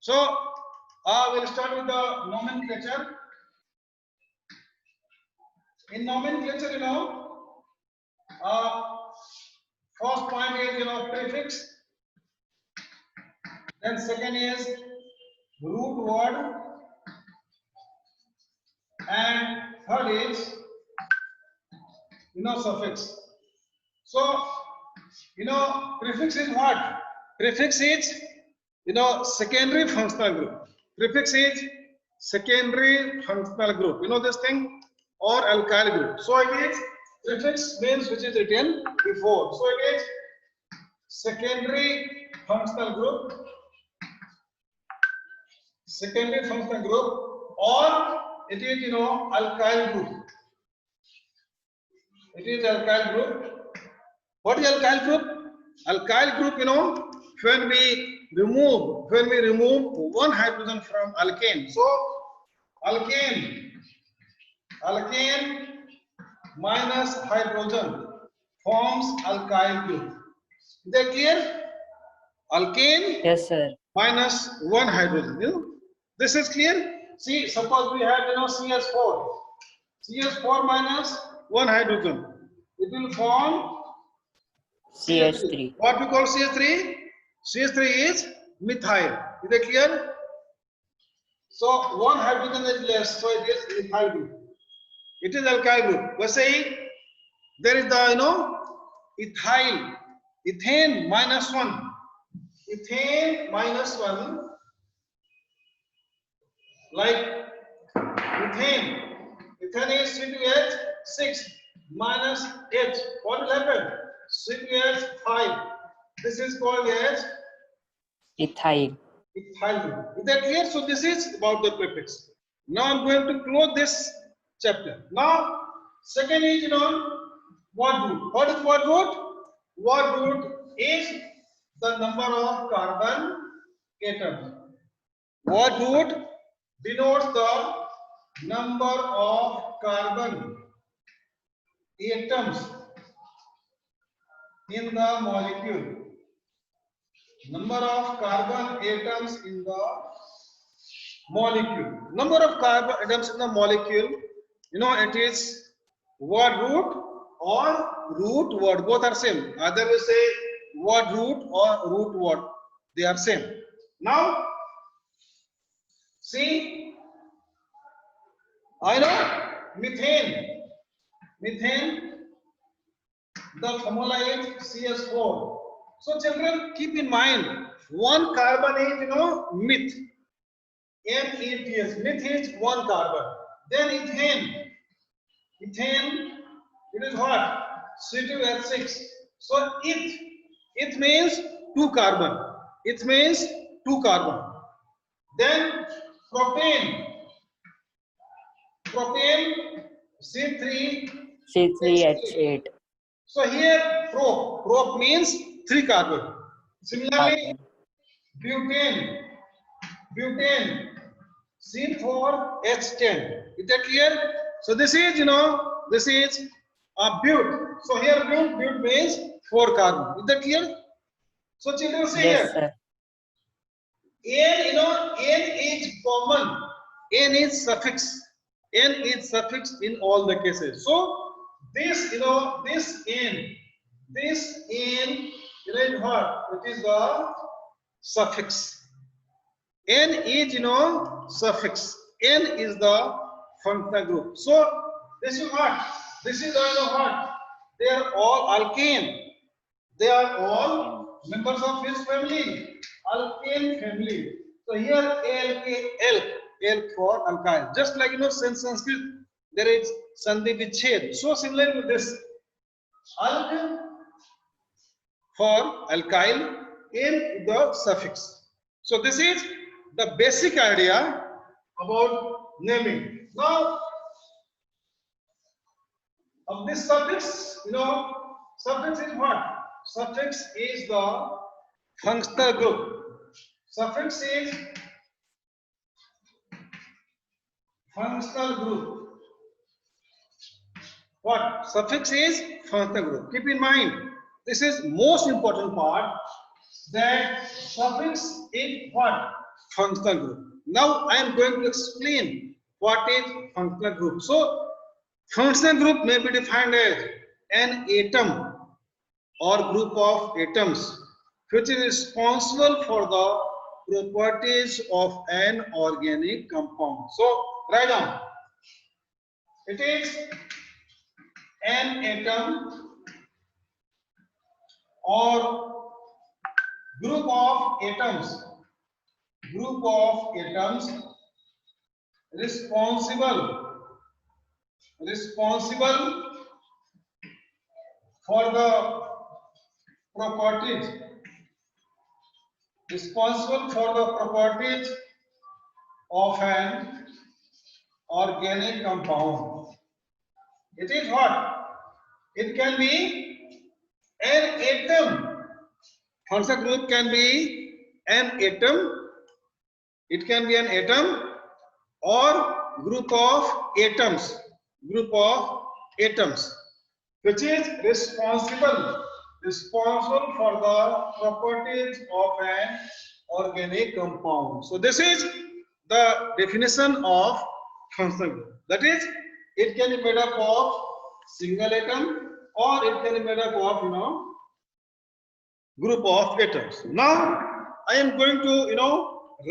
So we'll start with the nomenclature. In nomenclature, first point is prefix, then second is root word, and third is suffix. So prefix is what? Prefix is secondary functional group. Prefix is secondary functional group. This thing, or alkyl group. So it is prefix means which is written before. So it is secondary functional group. Secondary functional group, or it is alkyl group. It is alkyl group. What is alkyl group? Alkyl group, when we remove one hydrogen from alkane. So alkane minus hydrogen forms alkyl group. Is that clear? Alkane, Yes, sir. minus one hydrogen. This is clear. See, suppose we have CH4 minus one hydrogen, it will form CH3. What we call CH3? CH3 is methyl. Is that clear? So one hydrogen is less, so it is methyl group. It is alkyl group. Let's say there is the ethyl, ethane minus one. Ethane minus one, like ethane. Ethane is C2H6 minus H. What will happen? C2H5. This is called as Ethyl. ethyl group. Is that clear? So this is about the prefix. Now I'm going to close this chapter. Now second is word root. What is word root? Word root is the number of carbon atoms. Word root denotes the number of carbon atoms in the molecule. Number of carbon atoms in the molecule. Number of carbon atoms in the molecule, it is word root or root word. Both are same. Either we say word root or root word. They are same. Now, see, I know methane. Methane, the formula is CH4. So children, keep in mind, one carbon is meth. METH. Meth is one carbon. Then ethane. Ethane, it is what? C2H6. So it means two carbon. It means two carbon. Then propane. Propane, C3H8. So here prop means three carbon. Similarly, butane, C4H10. Is that clear? So this is this is a but. So here but means four carbon. Is that clear? So children see Yes, here. sir. N is common. N is suffix. N is suffix in all the cases. So this this N is what? It is the suffix. N is suffix. N is the functional group. So this is what? This is what? They are all alkane. They are all members of this family. Alkane family. So here L for alkyl. Just like in Sanskrit, there is Sandhi Vichhed. So similarly with this, alk for alkyl, N the suffix. So this is the basic idea about naming. Now of this suffix, suffix is what? Suffix is the functional group. Suffix is functional group. What? Suffix is functional group. Keep in mind, this is most important part, that suffix is what? functional group. Now I am going to explain what is functional group. So functional group may be defined as an atom or group of atoms which is responsible for the properties of an organic compound. So write down. It is an atom or group of atoms responsible for the properties of an organic compound. It is what? It can be an atom. Functional group can be an atom. It can be an atom or group of atoms which is responsible for the properties of an organic compound. So this is the definition of functional group. That is, it can be made up of single atom or it can be made up of group of atoms. Now I am going to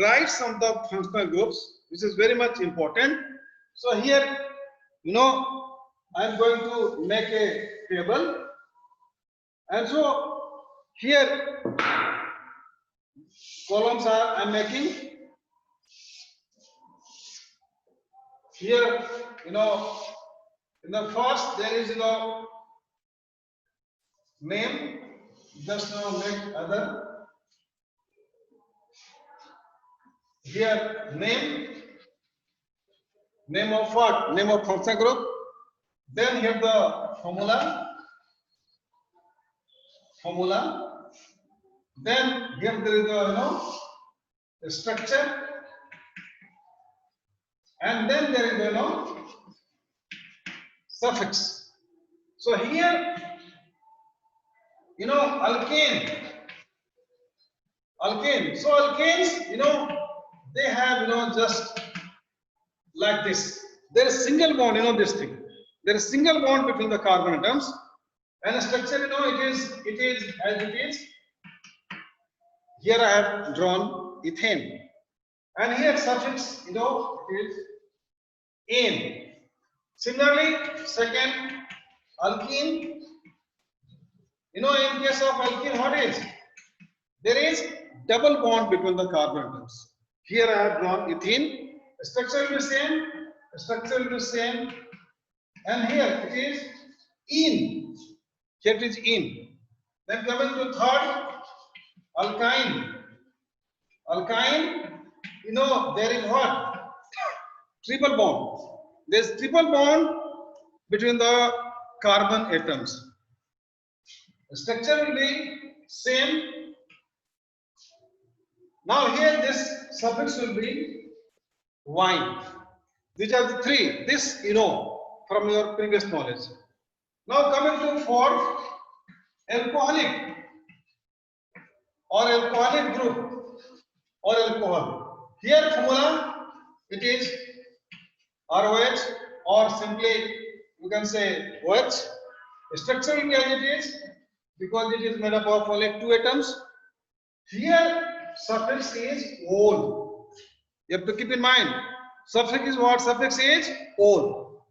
write some of the functional groups, which is very much important. So here I am going to make a table, and so here columns are I am making. Here in the first there is name, just make other. Here name of what? Name of functional group. Then here the formula. Then here there is the structure, and then there is suffix. So here alkane. So alkanes they have just like this. There is single bond, this thing. There is single bond between the carbon atoms, and structure it is as it is. Here I have drawn ethane, and here suffix it is ane. Similarly, second alkene. In case of alkene, what is? There is double bond between the carbon atoms. Here I have drawn ethene. Structure will be same. And here it is ene. Here it is ene. Then coming to third, alkyne. There is what? Triple bond. There is triple bond between the carbon atoms. The structure will be same. Now here this suffix will be wine. These are the three. This from your previous knowledge. Now coming to fourth, alcoholic group or alcohol. Here formula it is ROH, or simply you can say OH. Structure will be as it is because it is made up of only two atoms. Here suffix is ol. You have to keep in mind, suffix is what? Suffix is ol.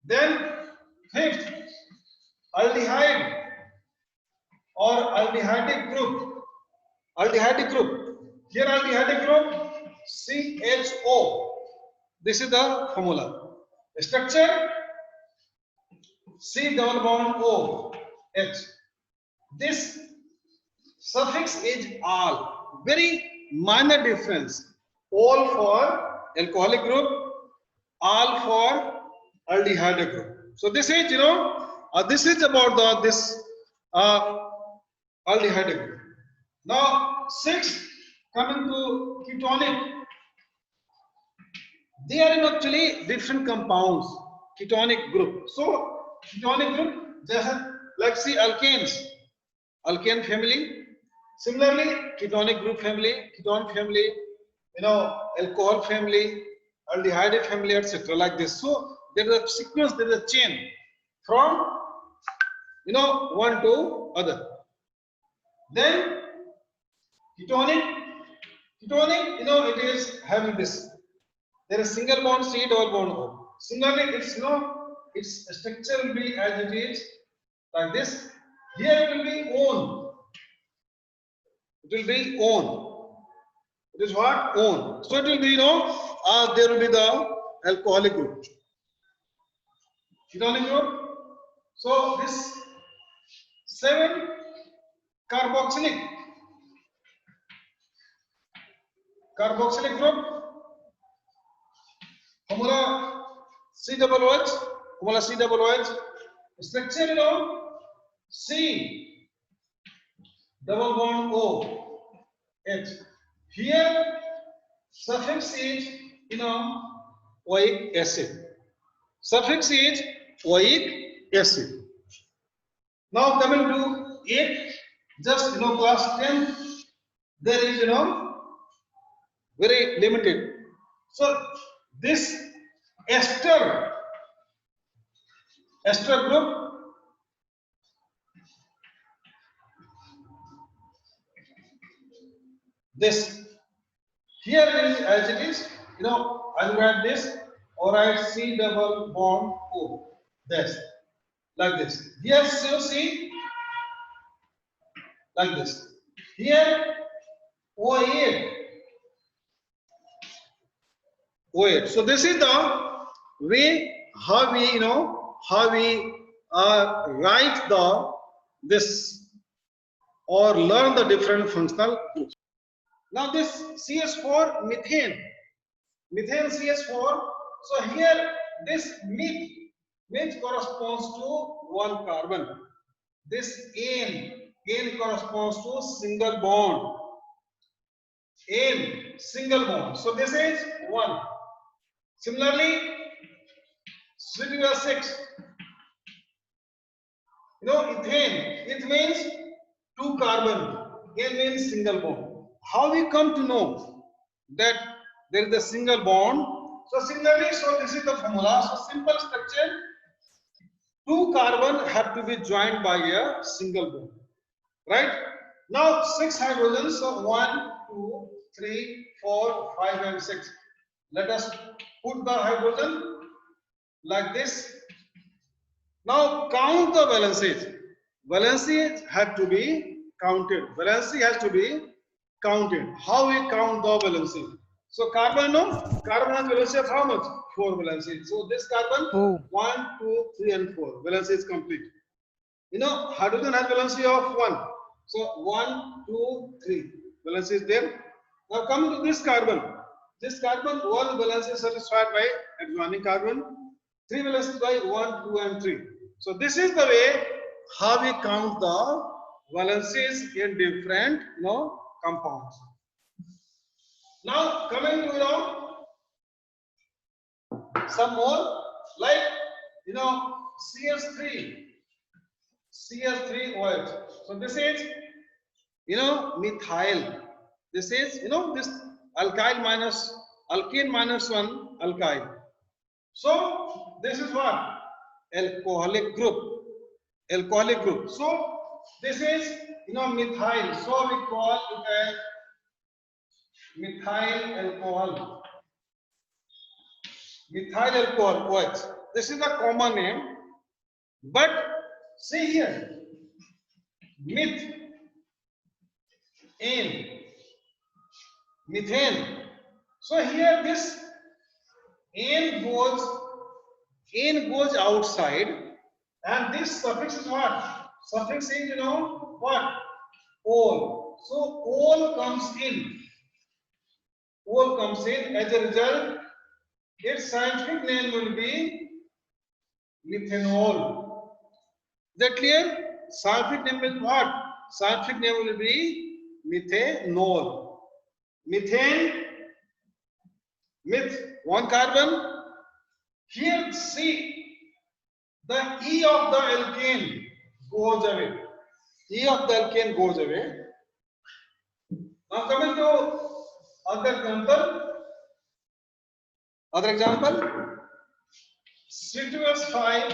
Then fifth, aldehyde or aldehydic group. Here aldehydic group CHO. This is the formula. Structure C double bond O H. This suffix is al. Very minor difference. Ol for alcoholic group, al for aldehyde group. So this is this is about this aldehyde group. Now sixth, coming to ketonic. They are actually different compounds. Ketonic group. So ketonic group, just like see alkanes, alkane family. Similarly, ketonic group family, ketone family. alcohol family, aldehyde family, etc. Like this. So there is a sequence, there is a chain from one to other. Then ketonic, it is having this. There is single bond C, double bond O. Similarly, its structure will be as it is like this. Here it will be on. It will be on. It is what? On. So it will be, there will be the alcoholic group. Ketonic group. So this 7 carboxylic group, formula C double OH, structure, C double bond O H. Here suffix is oic acid. Suffix is oic acid. Now coming to 8, just class 10, there is very limited. So this ester group, this here is as it is, I'll write this, or write C double bond O, this like this. Here C like this. Here OH. So this is the way how we write this or learn the different functional groups. Now this CH4 methane CH4. So here this meth corresponds to 1 carbon. This N corresponds to single bond. N single bond. So this is 1. Similarly, C6, ethane. It means 2 carbon. N means single bond. How we come to know that there is a single bond? So similarly, this is the formula. So simple structure: 2 carbon have to be joined by a single bond, right? Now 6 hydrogens. So 1, 2, 3, 4, 5, and 6. Let us put the hydrogen like this. Now count the valencies. Valencies have to be counted. Valency has to be counted. How we count the valency? So carbon has valency of how much? 4 valencies. So this carbon 1, 2, 3, and 4. Valency is complete. Hydrogen has valency of 1. So 1, 2, 3. Valency is there. Now coming to this carbon. This carbon, 1 valence is satisfied by adjoining carbon, 3 valences by 1, 2, and 3. So this is the way how we count the valences in different compounds. Now coming to some more, like CH3OH. So this is methyl. This is this alkyl minus alkene minus 1 alkyl. So this is what? Alcoholic group. So this is methyl. So we call it as methyl alcohol. Methyl alcohol OH. This is a common name, but see here, methane. So here this N goes outside, and this suffix is what? Suffix is what? Ol. So ol comes in. As a result, its scientific name will be methanol. Is that clear? Scientific name is what? Scientific name will be methanol. Methane, one carbon. Here see, the E of the alkane goes away. E of the alkane goes away. Now coming to Other example, C2H5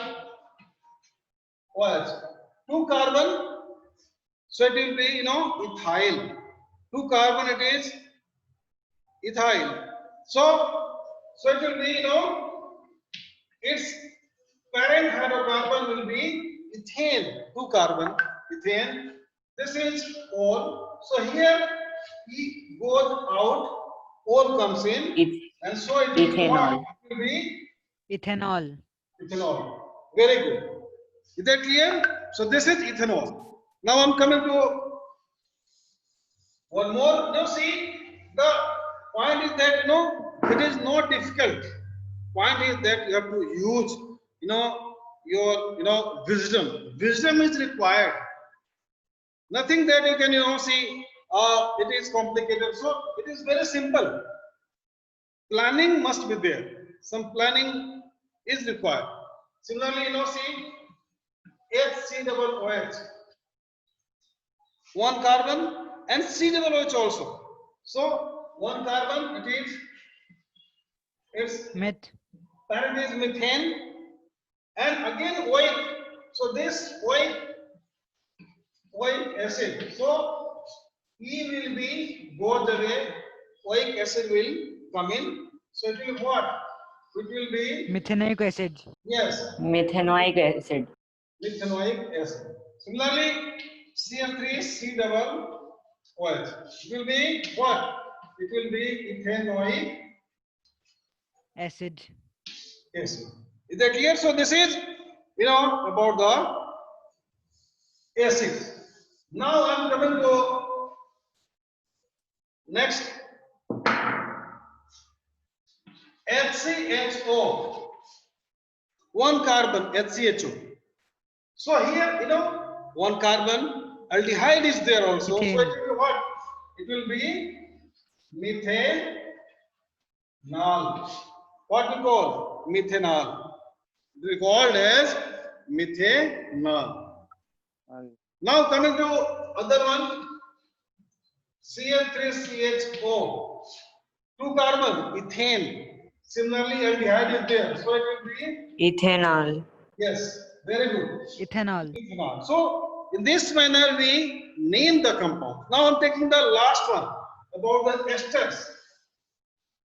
was 2 carbon, so it will be ethyl. 2 carbon it is ethyl. So it will be its parent hydrocarbon will be ethane. 2 carbon ethane. This is all. So here E goes out, all comes in, and so it will be what? Ethanol. It will be Ethanol. ethanol. Very good. Is that clear? So this is ethanol. Now I'm coming to one more. Now see, the point is that it is not difficult. Point is that you have to use your wisdom. Wisdom is required. Nothing that you can see it is complicated. So it is very simple. Planning must be there. Some planning is required. Similarly, see HCOOH, 1 carbon, and COOH also. So 1 carbon, it is its Meth. parent is methane, and again OH. So this OH acid. So E will be goes away, OH acid will come in. So it will be what? It will be Methanoic acid. yes, Methanoic acid. methanoic acid. Similarly, Cl3 COOH. It will be what? It will be ethanoic Acid. acid. Is that clear? So this is about the acids. Now I am coming to next HCHO. 1 carbon HCHO. So here 1 carbon aldehyde is there also. Ethane. So it will be what? It will be methanol. What we call methanol? It will be called as methanol. Now coming to other one, Cl3CHO, 2 carbon ethane. Similarly, aldehyde is there, so it will be Ethanol. yes, very good. Ethanol. Ethanol. So in this manner we name the compound. Now I'm taking the last one about the esters.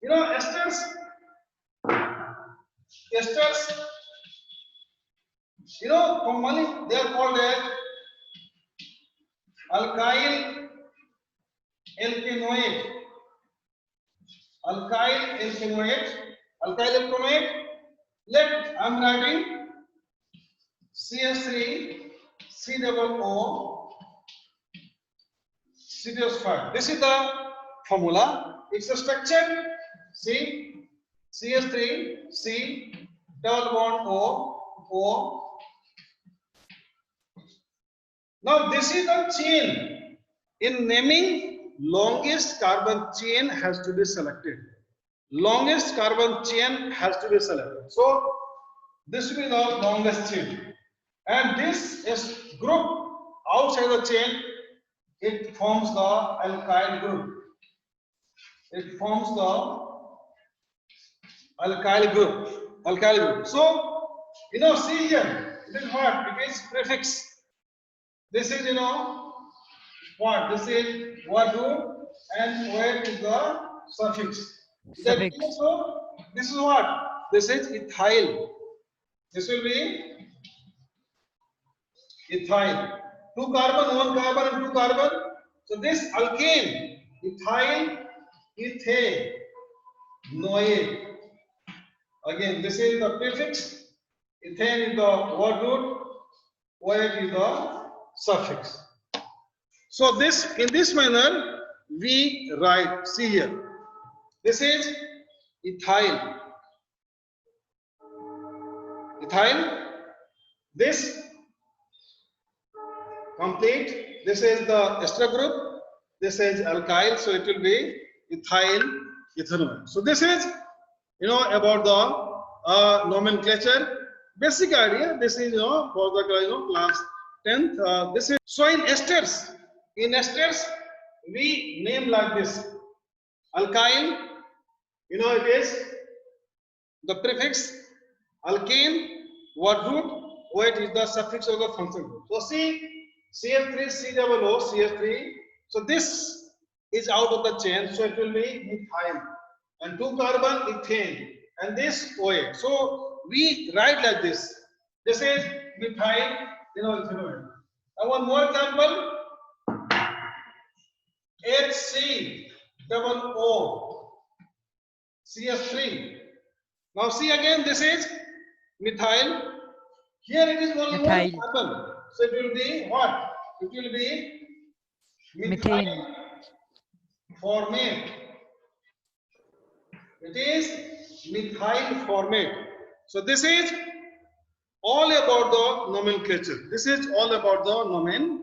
Esters, commonly they are called as alkyl alkanoate. Alkyl alkanoate. Let I'm writing CH3 COO CH5. This is the formula. It's a structure. See, CH3 C double bond O. Now this is the chain. In naming, longest carbon chain has to be selected. Longest carbon chain has to be selected. So this will be the longest chain. And this is group outside the chain. It forms the alkyl group. It forms the alkyl group. So see here. It is what? It is prefix. This is what? This is what group, and where is the suffix? Suffix. So this is what? This is ethyl. This will be ethyl. 2 carbon, 1 carbon, and 2 carbon. So this alkane, ethyl, ethanoate. Again, this is the prefix. Ethane is the word root. OH is the suffix. So in this manner we write. See here. This is ethyl. This complete. This is the ester group. This is alkyl, so it will be ethyl ethanol. So this is about the nomenclature. Basic idea. This is for the class 10th. This is so in esters. In esters we name like this. Alkyl, you know it is the prefix. Alkane, word root. OH is the suffix of the function group. So see, CH3, COO, CH3. So this is out of the chain, so it will be methyl. And 2 carbon, ethane. And this OH. So we write like this. This is methyl, ethanol. Now one more example. HC double O CH3. Now see again, this is methyl. Here it is only one Methyl. carbon. So it will be what? It will be Methane. formate. It is methyl formate. So this is all about the nomenclature. This is all about the nomenclature.